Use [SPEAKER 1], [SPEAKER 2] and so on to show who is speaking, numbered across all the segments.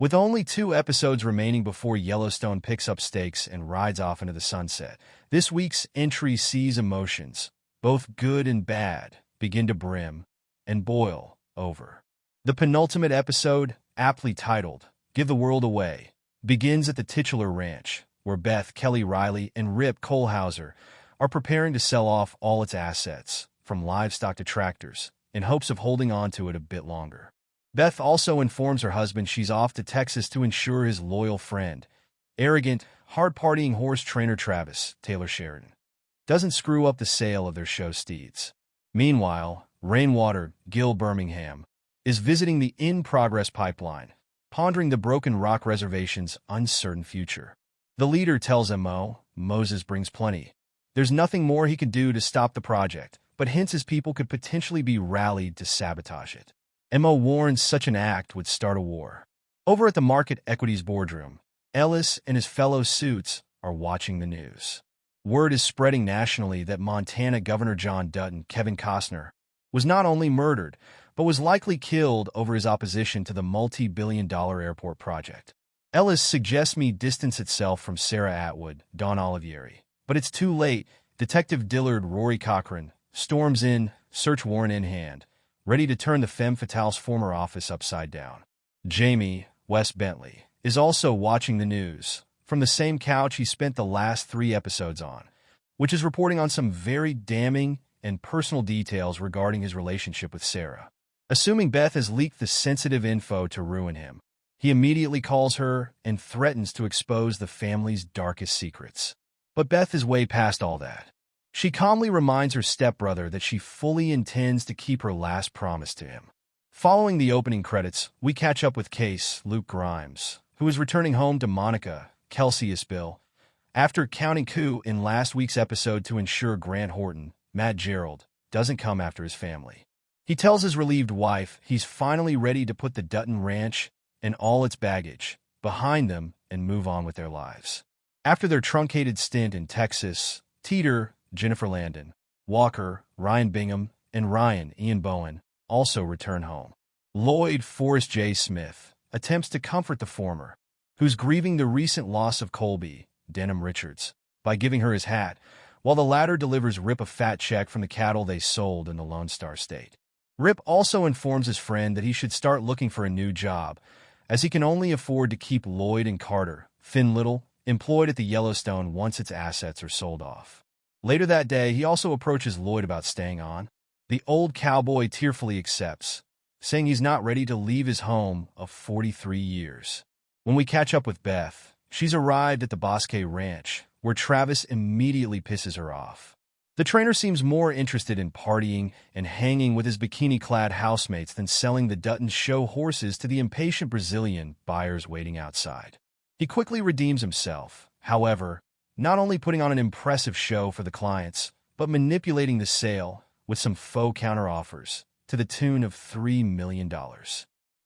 [SPEAKER 1] With only 2 episodes remaining before Yellowstone picks up stakes and rides off into the sunset, this week's entry sees emotions, both good and bad, begin to brim and boil over. The penultimate episode, aptly titled, Give the World Away, begins at the titular ranch, where Beth Kelly Riley and Rip Kohlhauser are preparing to sell off all its assets, from livestock to tractors, in hopes of holding on to it a bit longer. Beth also informs her husband she's off to Texas to ensure his loyal friend, arrogant, hard-partying horse trainer Travis Taylor Sheridan, doesn't screw up the sale of their show steeds. Meanwhile, Rainwater Gil Birmingham is visiting the in-progress pipeline, pondering the Broken Rock Reservation's uncertain future. The leader tells M.O. Moses brings plenty. There's nothing more he can do to stop the project, but hints his people could potentially be rallied to sabotage it. M.O. warns such an act would start a war. Over at the Market Equities boardroom, Ellis and his fellow suits are watching the news. Word is spreading nationally that Montana Governor John Dutton, Kevin Costner, was not only murdered, but was likely killed over his opposition to the multi-billion-dollar airport project. Ellis suggests me distance itself from Sarah Atwood, Don Olivieri. But it's too late. Detective Dillard Rory Cochran storms in, search warrant in hand, ready to turn the femme fatale's former office upside down. Jamie, Wes Bentley, is also watching the news, from the same couch he spent the last 3 episodes on, which is reporting on some very damning and personal details regarding his relationship with Sarah. Assuming Beth has leaked the sensitive info to ruin him, he immediately calls her and threatens to expose the family's darkest secrets. But Beth is way past all that. She calmly reminds her stepbrother that she fully intends to keep her last promise to him. Following the opening credits, we catch up with Case Luke Grimes, who is returning home to Monica, Kelsey Isbill, after counting coup in last week's episode to ensure Grant Horton, Matt Gerald, doesn't come after his family. He tells his relieved wife he's finally ready to put the Dutton Ranch and all its baggage behind them and move on with their lives. After their truncated stint in Texas, Teeter, Jennifer Landon, Walker, Ryan Bingham, and Ryan Ian Bowen also return home. Lloyd Forrest J. Smith attempts to comfort the former, who's grieving the recent loss of Colby, Denham Richards, by giving her his hat, while the latter delivers Rip a fat check from the cattle they sold in the Lone Star State. Rip also informs his friend that he should start looking for a new job, as he can only afford to keep Lloyd and Carter, Finn Little, employed at the Yellowstone once its assets are sold off. Later that day, he also approaches Lloyd about staying on. The old cowboy tearfully accepts, saying he's not ready to leave his home of 43 years. When we catch up with Beth, she's arrived at the Bosque Ranch, where Travis immediately pisses her off. The trainer seems more interested in partying and hanging with his bikini-clad housemates than selling the Dutton show horses to the impatient Brazilian buyers waiting outside. He quickly redeems himself, however, not only putting on an impressive show for the clients, but manipulating the sale with some faux counteroffers to the tune of $3 million.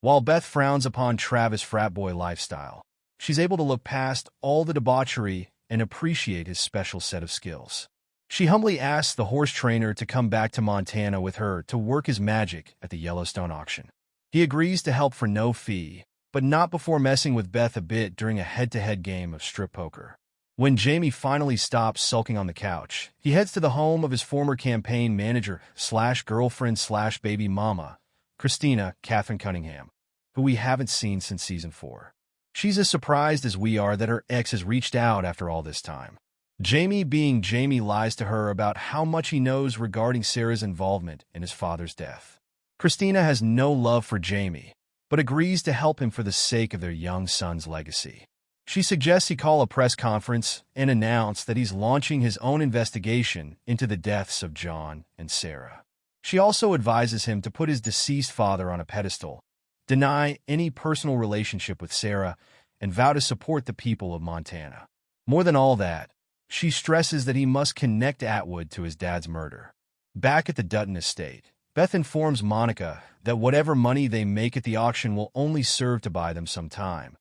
[SPEAKER 1] While Beth frowns upon Travis' frat boy lifestyle, she's able to look past all the debauchery and appreciate his special set of skills. She humbly asks the horse trainer to come back to Montana with her to work his magic at the Yellowstone auction. He agrees to help for no fee, but not before messing with Beth a bit during a head-to-head game of strip poker. When Jamie finally stops sulking on the couch, he heads to the home of his former campaign manager/girlfriend/baby mama, Christina Catherine Cunningham, who we haven't seen since season 4. She's as surprised as we are that her ex has reached out after all this time. Jamie, being Jamie, lies to her about how much he knows regarding Sarah's involvement in his father's death. Christina has no love for Jamie, but agrees to help him for the sake of their young son's legacy. She suggests he call a press conference and announce that he's launching his own investigation into the deaths of John and Sarah. She also advises him to put his deceased father on a pedestal, deny any personal relationship with Sarah, and vow to support the people of Montana. More than all that, she stresses that he must connect Atwood to his dad's murder. Back at the Dutton estate, Beth informs Monica that whatever money they make at the auction will only serve to buy them some time.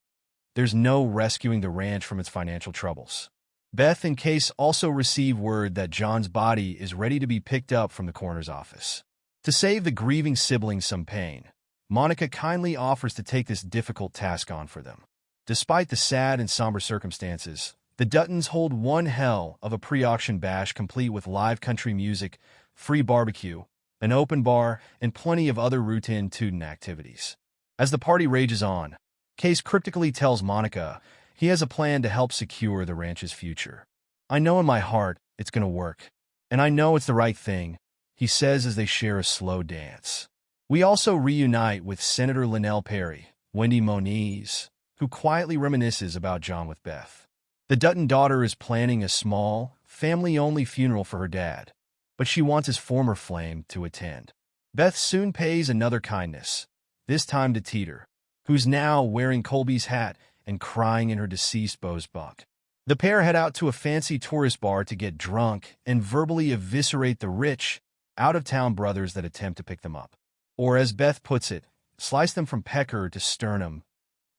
[SPEAKER 1] There's no rescuing the ranch from its financial troubles. Beth and Case also receive word that John's body is ready to be picked up from the coroner's office. To save the grieving siblings some pain, Monica kindly offers to take this difficult task on for them. Despite the sad and somber circumstances, the Duttons hold one hell of a pre-auction bash complete with live country music, free barbecue, an open bar, and plenty of other routine Dutton activities. As the party rages on, Case cryptically tells Monica he has a plan to help secure the ranch's future. "I know in my heart it's going to work, and I know it's the right thing," he says as they share a slow dance. We also reunite with Senator Linnell Perry, Wendy Moniz, who quietly reminisces about John with Beth. The Dutton daughter is planning a small, family-only funeral for her dad, but she wants his former flame to attend. Beth soon pays another kindness, this time to Teeter, who's now wearing Colby's hat and crying in her deceased beau's buck. The pair head out to a fancy tourist bar to get drunk and verbally eviscerate the rich, out-of-town brothers that attempt to pick them up. Or as Beth puts it, slice them from pecker to sternum,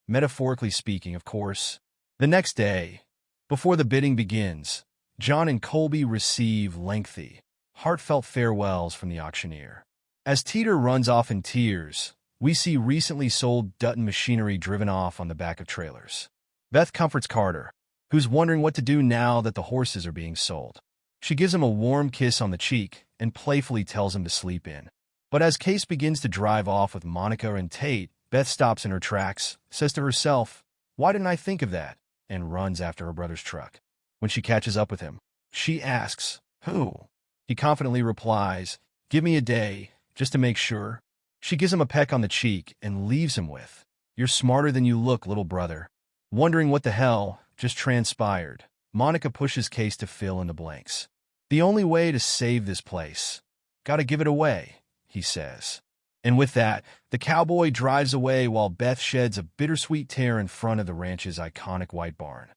[SPEAKER 1] metaphorically speaking, of course. The next day, before the bidding begins, John and Colby receive lengthy, heartfelt farewells from the auctioneer. As Teeter runs off in tears, we see recently sold Dutton machinery driven off on the back of trailers. Beth comforts Carter, who's wondering what to do now that the horses are being sold. She gives him a warm kiss on the cheek and playfully tells him to sleep in. But as Case begins to drive off with Monica and Tate, Beth stops in her tracks, says to herself, "Why didn't I think of that?" and runs after her brother's truck. When she catches up with him, she asks, "Who?" He confidently replies, "Give me a day, just to make sure." She gives him a peck on the cheek and leaves him with, "You're smarter than you look, little brother." Wondering what the hell just transpired, Monica pushes Case to fill in the blanks. "The only way to save this place. Gotta give it away," he says. And with that, the cowboy drives away while Beth sheds a bittersweet tear in front of the ranch's iconic white barn.